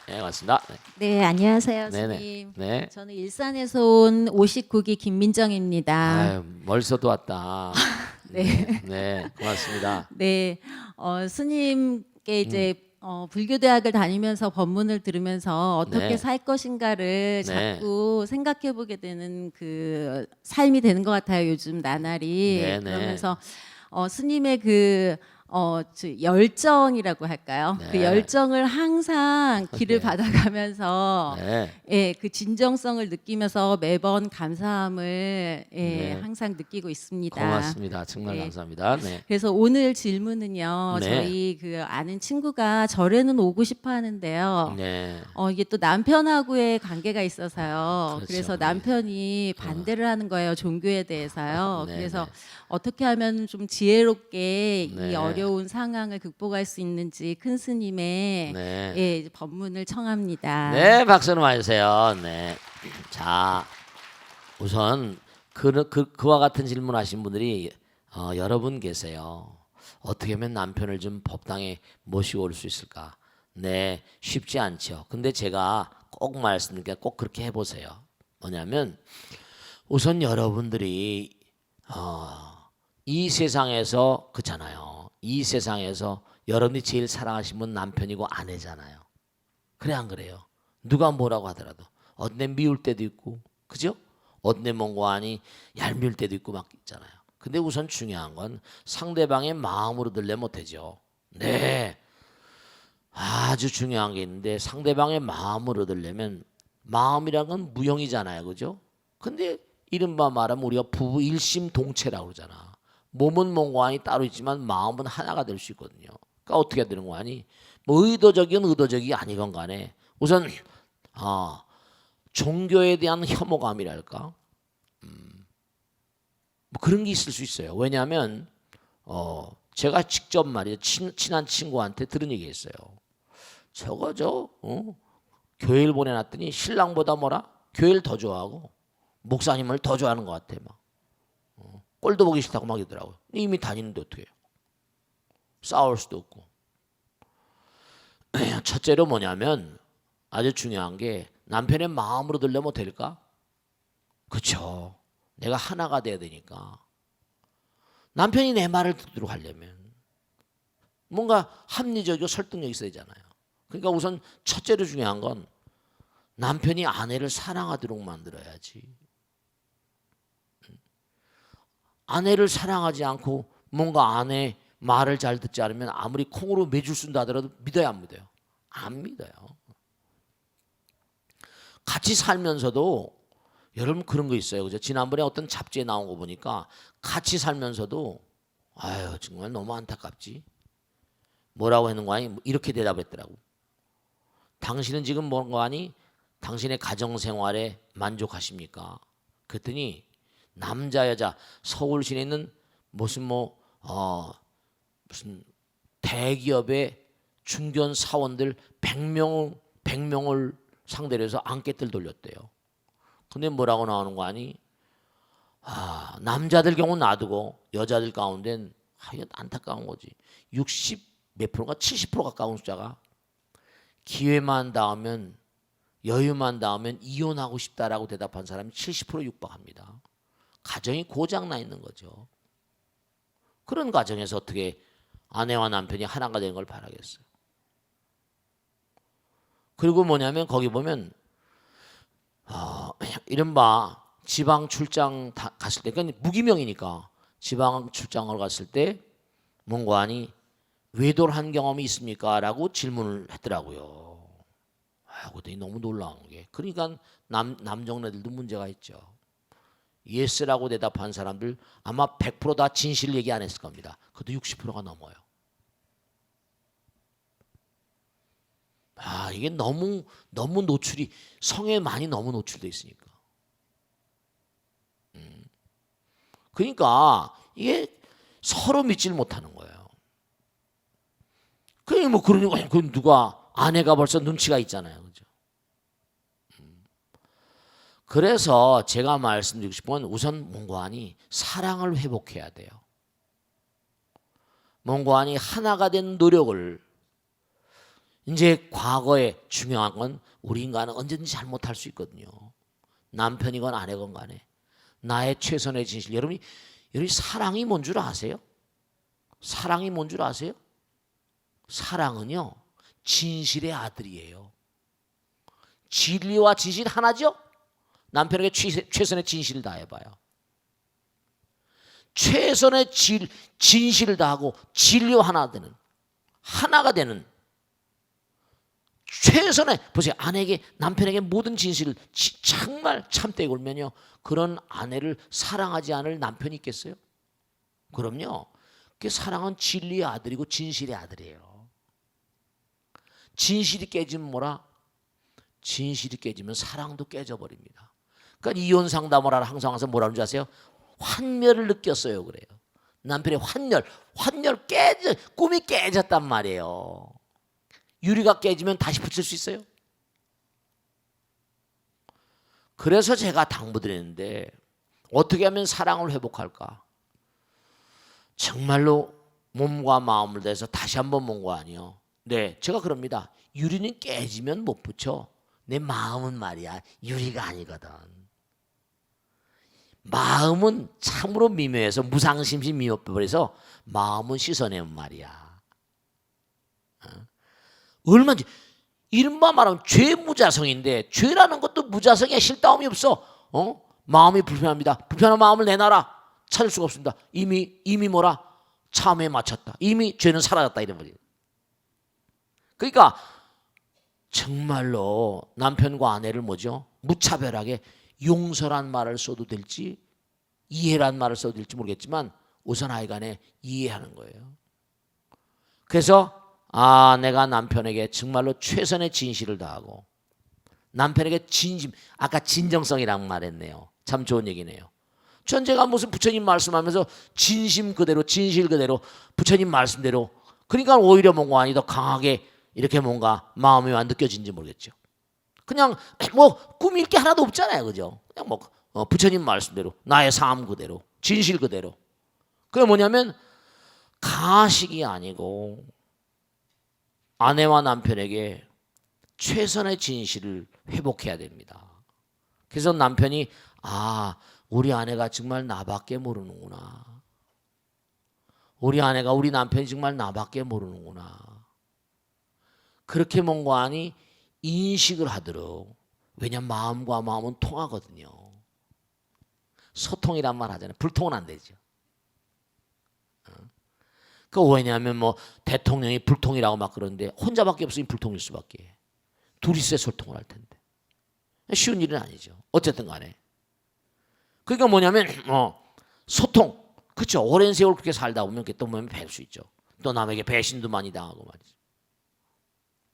[SPEAKER 1] 네, 고맙습니다. 네.
[SPEAKER 3] 네, 안녕하세요,
[SPEAKER 1] 네네.
[SPEAKER 3] 스님.
[SPEAKER 1] 네.
[SPEAKER 3] 저는 일산에서 온 59기 김민정입니다.
[SPEAKER 1] 아유, 멀서도 왔다.
[SPEAKER 3] 네.
[SPEAKER 1] 네, 고맙습니다.
[SPEAKER 3] 네, 스님께 이제 불교대학을 다니면서 법문을 들으면서 어떻게
[SPEAKER 1] 네.
[SPEAKER 3] 살 것인가를
[SPEAKER 1] 네.
[SPEAKER 3] 자꾸 생각해보게 되는 그 삶이 되는 것 같아요. 요즘 나날이.
[SPEAKER 1] 네, 네.
[SPEAKER 3] 그러면서 스님의 열정이라고 할까요?
[SPEAKER 1] 네.
[SPEAKER 3] 그 열정을 항상 길을
[SPEAKER 1] 네.
[SPEAKER 3] 받아가면서
[SPEAKER 1] 네.
[SPEAKER 3] 예, 그 진정성을 느끼면서 매번 감사함을
[SPEAKER 1] 네.
[SPEAKER 3] 항상 느끼고 있습니다.
[SPEAKER 1] 고맙습니다. 정말
[SPEAKER 3] 네.
[SPEAKER 1] 감사합니다. 네.
[SPEAKER 3] 그래서 오늘 질문은요.
[SPEAKER 1] 네.
[SPEAKER 3] 저희 그 아는 친구가 절에는 오고 싶어 하는데요.
[SPEAKER 1] 네.
[SPEAKER 3] 이게 또 남편하고의 관계가 있어서요.
[SPEAKER 1] 그렇죠.
[SPEAKER 3] 그래서 남편이 반대를 하는 거예요. 종교에 대해서요.
[SPEAKER 1] 네,
[SPEAKER 3] 그래서
[SPEAKER 1] 네.
[SPEAKER 3] 어떻게 하면 좀 지혜롭게
[SPEAKER 1] 네.
[SPEAKER 3] 이 어려운 상황을 극복할 수 있는지 큰 스님의
[SPEAKER 1] 네.
[SPEAKER 3] 예, 법문을 청합니다.
[SPEAKER 1] 네, 박수를 맞으세요. 네. 자, 우선 그와 같은 질문하신 분들이 여러 분 계세요. 어떻게 하면 남편을 좀 법당에 모시고 올 수 있을까? 네, 쉽지 않죠. 근데 제가 꼭 말씀드릴게요. 꼭 그렇게 해보세요. 뭐냐면 우선 여러분들이 이 세상에서 그렇잖아요. 이 세상에서 여러분이 제일 사랑하시는 분 남편이고 아내잖아요. 그래 안 그래요? 누가 뭐라고 하더라도 어떤 데 미울 때도 있고 그죠? 어떤 데 뭔가 아니 얄미울 때도 있고 막 있잖아요. 근데 우선 중요한 건 상대방의 마음으로 들려 못하죠. 네, 아주 중요한 게 있는데 상대방의 마음으로 들려면 마음이란 건 무형이잖아요. 그죠? 근데 이른바 말하면 우리가 부부 일심동체라고 그러잖아. 몸은 뭔가 아니 따로 있지만 마음은 하나가 될 수 있거든요. 그러니까 어떻게 해야 되는 거 아니? 뭐 의도적이건 의도적이 아니건 간에 우선 종교에 대한 혐오감이랄까 뭐 그런 게 있을 수 있어요. 왜냐하면 제가 직접 말이죠 친한 친구한테 들은 얘기 있어요. 교회를 보내놨더니 신랑보다 뭐라 교회를 더 좋아하고 목사님을 더 좋아하는 것 같아 막 꼴도 보기 싫다고 막 이러더라고요. 이미 다니는데 어떻게 해요? 싸울 수도 없고. 첫째로 뭐냐면 아주 중요한 게 남편의 마음으로 들려면 될까? 그렇죠. 내가 하나가 돼야 되니까. 남편이 내 말을 듣도록 하려면 뭔가 합리적이고 설득력이 있어야 되잖아요. 그러니까 우선 첫째로 중요한 건 남편이 아내를 사랑하도록 만들어야지. 아내를 사랑하지 않고 뭔가 아내 말을 잘 듣지 않으면 아무리 콩으로 매줄 쓴다 하더라도 믿어요 안 믿어요? 안 믿어요. 같이 살면서도 여러분 그런 거 있어요. 그죠? 지난번에 어떤 잡지에 나온 거 보니까 같이 살면서도 아유 정말 너무 안타깝지. 뭐라고 했는 거 아니? 이렇게 대답했더라고. 당신은 지금 뭔가 아니? 당신의 가정생활에 만족하십니까? 그랬더니 남자 여자 서울 시내에 있는 무슨 무슨 대기업의 중견 사원들 100명을 상대로 해서 앙깨들 돌렸대요. 근데 뭐라고 나오는 거 아니? 남자들 경우 놔두고 여자들 가운데는 이거 안타까운 거지. 60 몇 프로가 70% 가까운 숫자가 기회만 닿으면 여유만 닿으면 이혼하고 싶다라고 대답한 사람이 70% 육박합니다. 가정이 고장나 있는 거죠. 그런 가정에서 어떻게 아내와 남편이 하나가 되는 걸 바라겠어요. 그리고 뭐냐면 거기 보면 이른바 지방 출장 갔을 때 그러니까 무기명이니까 지방 출장을 갔을 때 뭔가 아니 외도를 한 경험이 있습니까? 라고 질문을 했더라고요. 그랬더니 너무 놀라운 게 그러니까 남정네들도 문제가 있죠. 예스라고 대답한 사람들 아마 100%다 진실 얘기 안 했을 겁니다. 그것도 60%가 넘어요. 이게 너무 노출이 성에 많이 너무 노출돼 있으니까. 그러니까 이게 서로 믿지를 못하는 거예요. 그러니 뭐 그러니까 그 누가 아내가 벌써 눈치가 있잖아요, 그죠? 그래서 제가 말씀드리고 싶은 건 우선 몽고한이 사랑을 회복해야 돼요. 몽고한이 하나가 된 노력을 이제 과거에 중요한 건 우리 인간은 언제든지 잘못할 수 있거든요. 남편이건 아내건 간에 나의 최선의 진실. 여러분이 사랑이 뭔 줄 아세요? 사랑이 뭔 줄 아세요? 사랑은요 진실의 아들이에요. 진리와 진실 하나죠? 남편에게 최선의 진실을 다해봐요. 최선의 진실을 다하고 진리와 하나가 되는 최선의, 보세요. 아내에게, 남편에게 모든 진실을 정말 참되게 울면요, 그런 아내를 사랑하지 않을 남편이 있겠어요? 그럼요. 그 사랑은 진리의 아들이고 진실의 아들이에요. 진실이 깨지면 뭐라? 진실이 깨지면 사랑도 깨져버립니다. 그러니까 이혼 상담을 하러 항상 와서 뭐라는 줄 아세요? 환멸을 느꼈어요 그래요. 남편의 환멸 꿈이 깨졌단 말이에요. 유리가 깨지면 다시 붙일 수 있어요? 그래서 제가 당부드리는데 어떻게 하면 사랑을 회복할까? 정말로 몸과 마음을 다해서 다시 한번 몸과 아니요. 네, 제가 그럽니다. 유리는 깨지면 못 붙여. 내 마음은 말이야 유리가 아니거든. 마음은 참으로 미묘해서 무상심심 미묘해서 마음은 씻어내면 말이야. 얼마든지 이른바 말하면 죄무자성인데 죄라는 것도 무자성이야. 실다움이 없어. 마음이 불편합니다. 불편한 마음을 내놔라. 찾을 수가 없습니다. 이미 뭐라? 참에 맞췄다. 이미 죄는 사라졌다 이런 거지. 그러니까 정말로 남편과 아내를 뭐죠? 무차별하게 용서란 말을 써도 될지 이해란 말을 써도 될지 모르겠지만 우선 하여간에 이해하는 거예요. 그래서 내가 남편에게 정말로 최선의 진실을 다하고 남편에게 진심, 아까 진정성이라는 말했네요. 참 좋은 얘기네요. 전 제가 무슨 부처님 말씀하면서 진심 그대로 진실 그대로 부처님 말씀대로, 그러니까 오히려 뭔가 아니 더 강하게 이렇게 뭔가 마음이 느껴진지 모르겠죠. 그냥 뭐 꾸밀 게 하나도 없잖아요, 그죠? 그냥 뭐 부처님 말씀대로 나의 삶 그대로 진실 그대로. 그게 뭐냐면 가식이 아니고 아내와 남편에게 최선의 진실을 회복해야 됩니다. 그래서 남편이 우리 아내가 정말 나밖에 모르는구나. 우리 아내가 우리 남편이 정말 나밖에 모르는구나. 그렇게 뭔가 하니 인식을 하도록. 왜냐하면 마음과 마음은 통하거든요. 소통이란 말 하잖아요. 불통은 안 되죠. 왜냐하면 뭐 대통령이 불통이라고 막 그러는데 혼자밖에 없으니 불통일 수밖에. 둘이서 소통을 할 텐데 쉬운 일은 아니죠. 어쨌든 간에 그러니까 뭐냐면 소통. 그렇죠. 오랜 세월 그렇게 살다 보면 또 보면 배울 수 있죠. 또 남에게 배신도 많이 당하고 말이죠.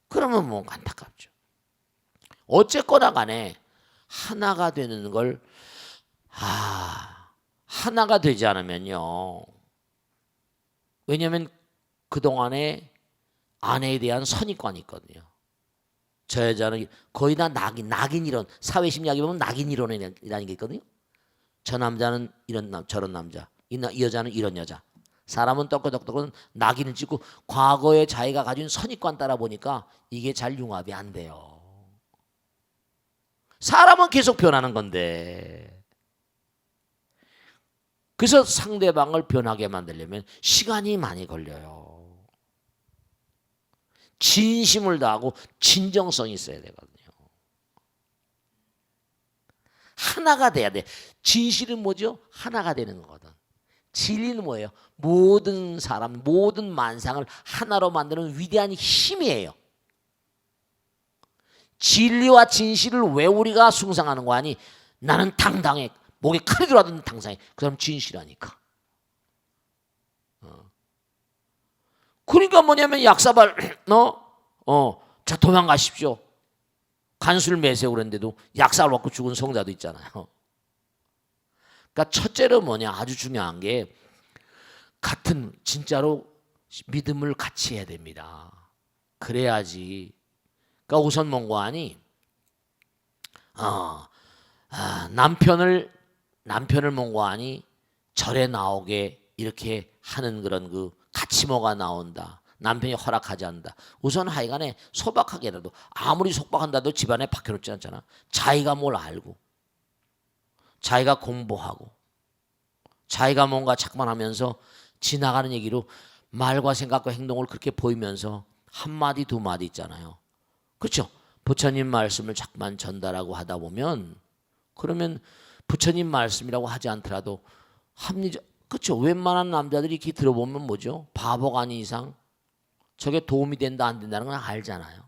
[SPEAKER 1] 그러면 뭐 안타깝죠. 어쨌거나 간에 하나가 되는 걸 하나가 되지 않으면요. 왜냐하면 그동안에 아내에 대한 선입관이 있거든요. 저 여자는 거의 다 낙인 이론, 사회심리학에 보면 낙인 이론이라는 게 있거든요. 저 남자는 저런 남자, 이 여자는 이런 여자. 사람은 떡고떡떡은 낙인을 찍고 과거에 자기가 가진 선입관 따라 보니까 이게 잘 융합이 안 돼요. 사람은 계속 변하는 건데. 그래서 상대방을 변하게 만들려면 시간이 많이 걸려요. 진심을 다하고 진정성이 있어야 되거든요. 하나가 돼야 돼. 진실은 뭐죠? 하나가 되는 거거든. 진리는 뭐예요? 모든 사람, 모든 만상을 하나로 만드는 위대한 힘이에요. 진리와 진실을 왜 우리가 숭상하는 거 아니? 나는 당당해. 목에 칼이 들어가든 당상해. 그 사람 진실하니까. 그러니까 뭐냐면 약사발 자, 도망가십시오. 간술 매세고 그랬는데도 약삭을 받고 죽은 성자도 있잖아요. 그러니까 첫째로 뭐냐, 아주 중요한 게 같은 진짜로 믿음을 같이 해야 됩니다. 그래야지. 그러니까 우선 몽고하니 남편을 몽고하니 절에 나오게 이렇게 하는 그런 그 가치모가 나온다. 남편이 허락하지 않는다. 우선 하여간에 소박하게라도 아무리 속박한다도 집안에 박혀놓지 않잖아. 자기가 뭘 알고 자기가 공부하고 자기가 뭔가 자꾸만 하면서 지나가는 얘기로 말과 생각과 행동을 그렇게 보이면서 한마디 두 마디 있잖아요. 그렇죠? 부처님 말씀을 자꾸만 전달하고 하다 보면 그러면 부처님 말씀이라고 하지 않더라도 합리적, 그렇죠? 웬만한 남자들이 이렇게 들어보면 뭐죠? 바보가 아닌 이상 저게 도움이 된다 안 된다는 건 알잖아요.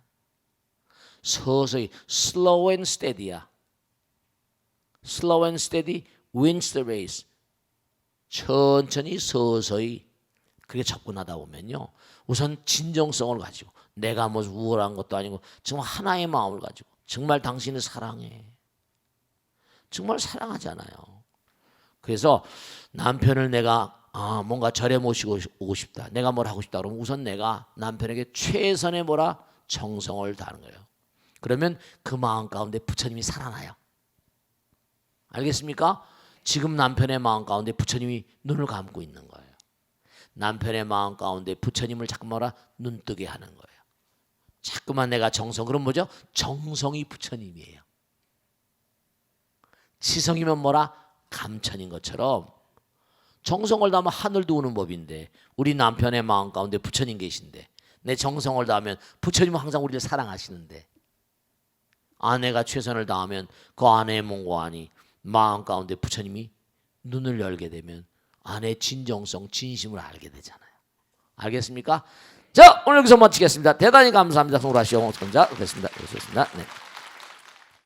[SPEAKER 1] 서서히 slow and steady야. Slow and steady wins the race. 천천히 서서히 그렇게 접근하다 보면요. 우선 진정성을 가지고 내가 뭐 우월한 것도 아니고 정말 하나의 마음을 가지고 정말 당신을 사랑해. 정말 사랑하잖아요. 그래서 남편을 내가 뭔가 절에 모시고 오고 싶다. 내가 뭘 하고 싶다. 그러면 우선 내가 남편에게 최선의 뭐라 정성을 다하는 거예요. 그러면 그 마음 가운데 부처님이 살아나요. 알겠습니까? 지금 남편의 마음 가운데 부처님이 눈을 감고 있는 거예요. 남편의 마음 가운데 부처님을 자꾸 뭐라 눈뜨게 하는 거예요. 자꾸만 내가 정성, 그럼 뭐죠? 정성이 부처님이에요. 치성이면 뭐라? 감천인 것처럼 정성을 다하면 하늘도 우는 법인데 우리 남편의 마음 가운데 부처님 계신데 내 정성을 다하면 부처님은 항상 우리를 사랑하시는데 아내가 최선을 다하면 그 아내의 몽고하니 마음 가운데 부처님이 눈을 열게 되면 아내의 진정성, 진심을 알게 되잖아요. 알겠습니까? 자, 오늘 여기서 마치겠습니다. 대단히 감사합니다. 송라시오 옥선자 그랬습니다. 네.